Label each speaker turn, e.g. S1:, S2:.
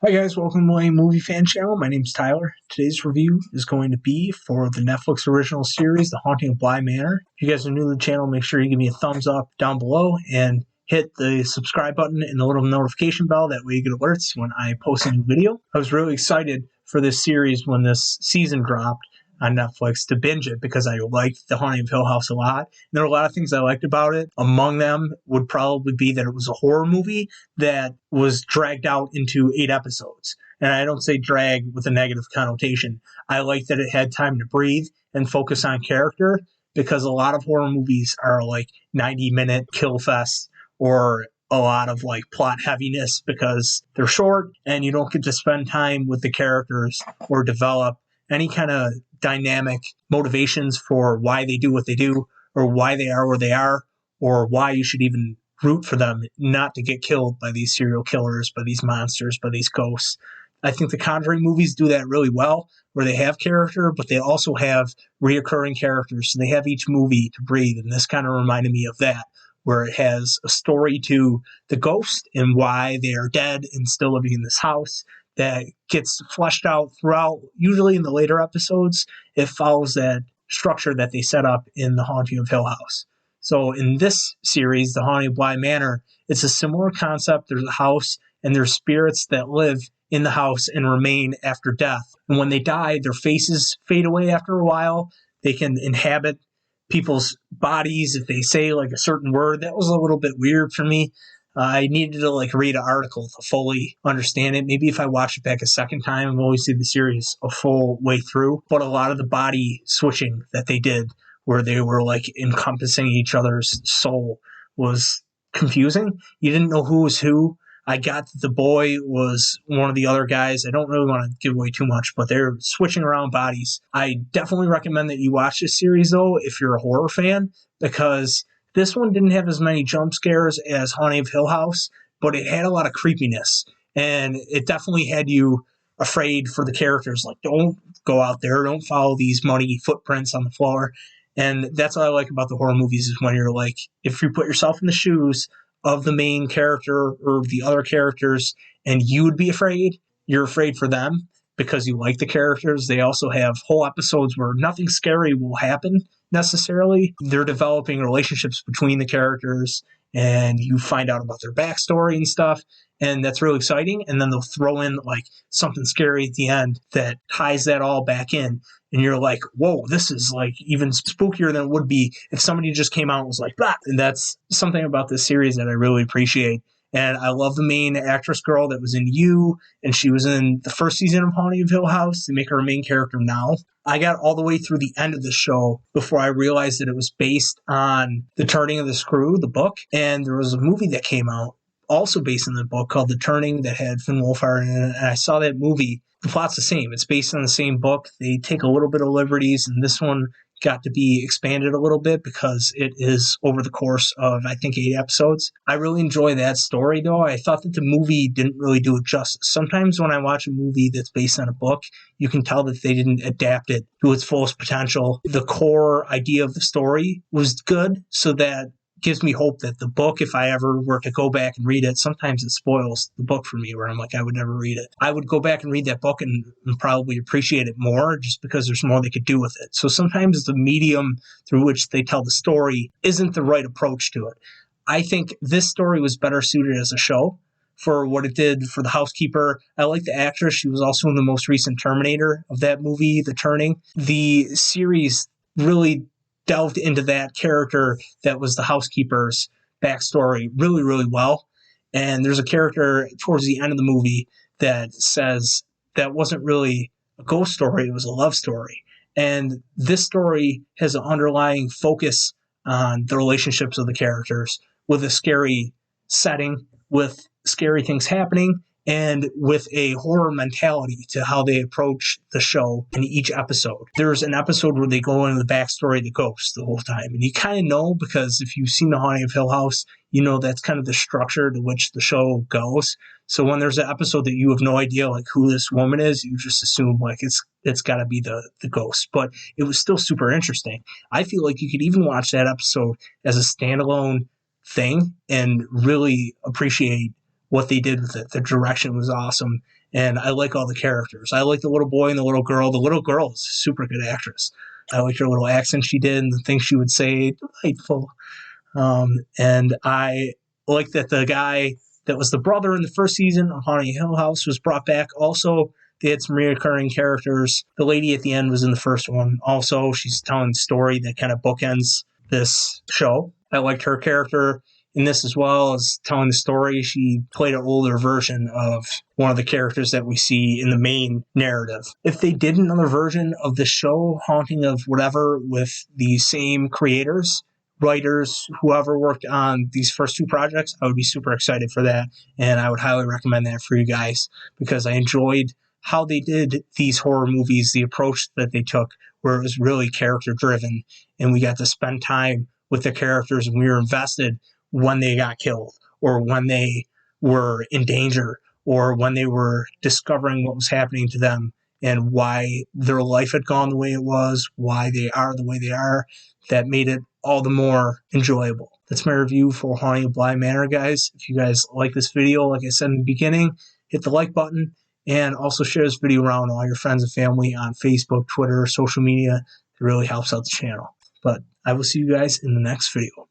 S1: Hi guys, welcome to my movie fan channel. My name's Tyler. Today's review is going to be for the Netflix original series, The Haunting of Bly Manor. If you guys are new to the channel, make sure you give me a thumbs up down below and hit the subscribe button and the little notification bell. That way you get alerts when I post a new video. I was really excited for this series when this season dropped on Netflix to binge it because I liked The Haunting of Hill House a lot. And there were a lot of things I liked about it. Among them would probably be that it was a horror movie that was dragged out into 8 episodes. And I don't say drag with a negative connotation. I like that it had time to breathe and focus on character, because a lot of horror movies are like 90-minute kill fests or a lot of like plot heaviness because they're short and you don't get to spend time with the characters or develop any kind of dynamic motivations for why they do what they do or why they are where they are or why you should even root for them not to get killed by these serial killers, by these monsters, by these ghosts. I think the Conjuring movies do that really well, where they have character, but they also have reoccurring characters. So they have each movie to breathe. And this kind of reminded me of that, where it has a story to the ghost and why they are dead and still living in this house that gets fleshed out throughout, usually in the later episodes. It follows that structure that they set up in The Haunting of Hill House. So in this series, The Haunting of Bly Manor, it's a similar concept. There's a house and there's spirits that live in the house and remain after death. And when they die, their faces fade away after a while. They can inhabit people's bodies if they say like a certain word. That was a little bit weird for me. I needed to like read an article to fully understand it. Maybe if I watch it back a second time, I've always seen the series a full way through. But a lot of the body switching that they did, where they were like encompassing each other's soul, was confusing. You didn't know who was who. I got that the boy was one of the other guys. I don't really want to give away too much, but they're switching around bodies. I definitely recommend that you watch this series, though, if you're a horror fan, because this one didn't have as many jump scares as Haunting of Hill House, but it had a lot of creepiness, and it definitely had you afraid for the characters. Like, don't go out there, don't follow these muddy footprints on the floor. And that's what I like about the horror movies, is when you're like, if you put yourself in the shoes of the main character or the other characters and you would be afraid, you're afraid for them because you like the characters. They also have whole episodes where nothing scary will happen necessarily. They're developing relationships between the characters and you find out about their backstory and stuff. And that's really exciting. And then they'll throw in like something scary at the end that ties that all back in. And you're like, whoa, this is like even spookier than it would be if somebody just came out and was like, bah. And that's something about this series that I really appreciate. And I love the main actress girl that was in You, and she was in the first season of Haunting of Hill House. They make her a main character now. I got all the way through the end of the show before I realized that it was based on The Turning of the Screw, the book. And there was a movie that came out also based on the book called The Turning that had Finn Wolfhard in it. And I saw that movie. The plot's the same. It's based on the same book. They take a little bit of liberties, and this one got to be expanded a little bit because it is over the course of, I think, 8 episodes. I really enjoy that story, though. I thought that the movie didn't really do it justice. Sometimes when I watch a movie that's based on a book, you can tell that they didn't adapt it to its fullest potential. The core idea of the story was good, so that gives me hope that the book, if I ever were to go back and read it, sometimes it spoils the book for me, where I'm like, I would never read it. I would go back and read that book and probably appreciate it more just because there's more they could do with it. So sometimes the medium through which they tell the story isn't the right approach to it. I think this story was better suited as a show for what it did for the housekeeper. I like the actress. She was also in the most recent Terminator of that movie, The Turning. The series really delved into that character that was the housekeeper's backstory really, really well. And there's a character towards the end of the movie that says that wasn't really a ghost story, it was a love story. And this story has an underlying focus on the relationships of the characters with a scary setting, with scary things happening, and with a horror mentality to how they approach the show in each episode. There's an episode where they go into the backstory of the ghost the whole time. And you kind of know, because if you've seen The Haunting of Hill House, you know that's kind of the structure to which the show goes. So when there's an episode that you have no idea like who this woman is, you just assume like it's got to be the ghost. But it was still super interesting. I feel like you could even watch that episode as a standalone thing and really appreciate what they did with it. The direction was awesome. And I like all the characters. I like the little boy and the little girl. The little girl is a super good actress. I like her little accent she did and the things she would say. Delightful. And I like that the guy that was the brother in the first season of Haunting Hill House was brought back. Also, they had some reoccurring characters. The lady at the end was in the first one. Also, she's telling the story that kind of bookends this show. I liked her character in this as well as telling the story. She played an older version of one of the characters that we see in the main narrative. If they did another version of the show, Haunting of Whatever, with the same creators, writers, whoever worked on these first two projects, I would be super excited for that. And I would highly recommend that for you guys because I enjoyed how they did these horror movies, the approach that they took, where it was really character driven and we got to spend time with the characters and we were invested when they got killed or when they were in danger or when they were discovering what was happening to them and why their life had gone the way it was, why they are the way they are. That made it all the more enjoyable. That's my review for Haunting of Bly Manor, guys. If you guys like this video, like I said in the beginning, hit the like button and also share this video around all your friends and family on Facebook, Twitter, social media. It really helps out the channel. But I will see you guys in the next video.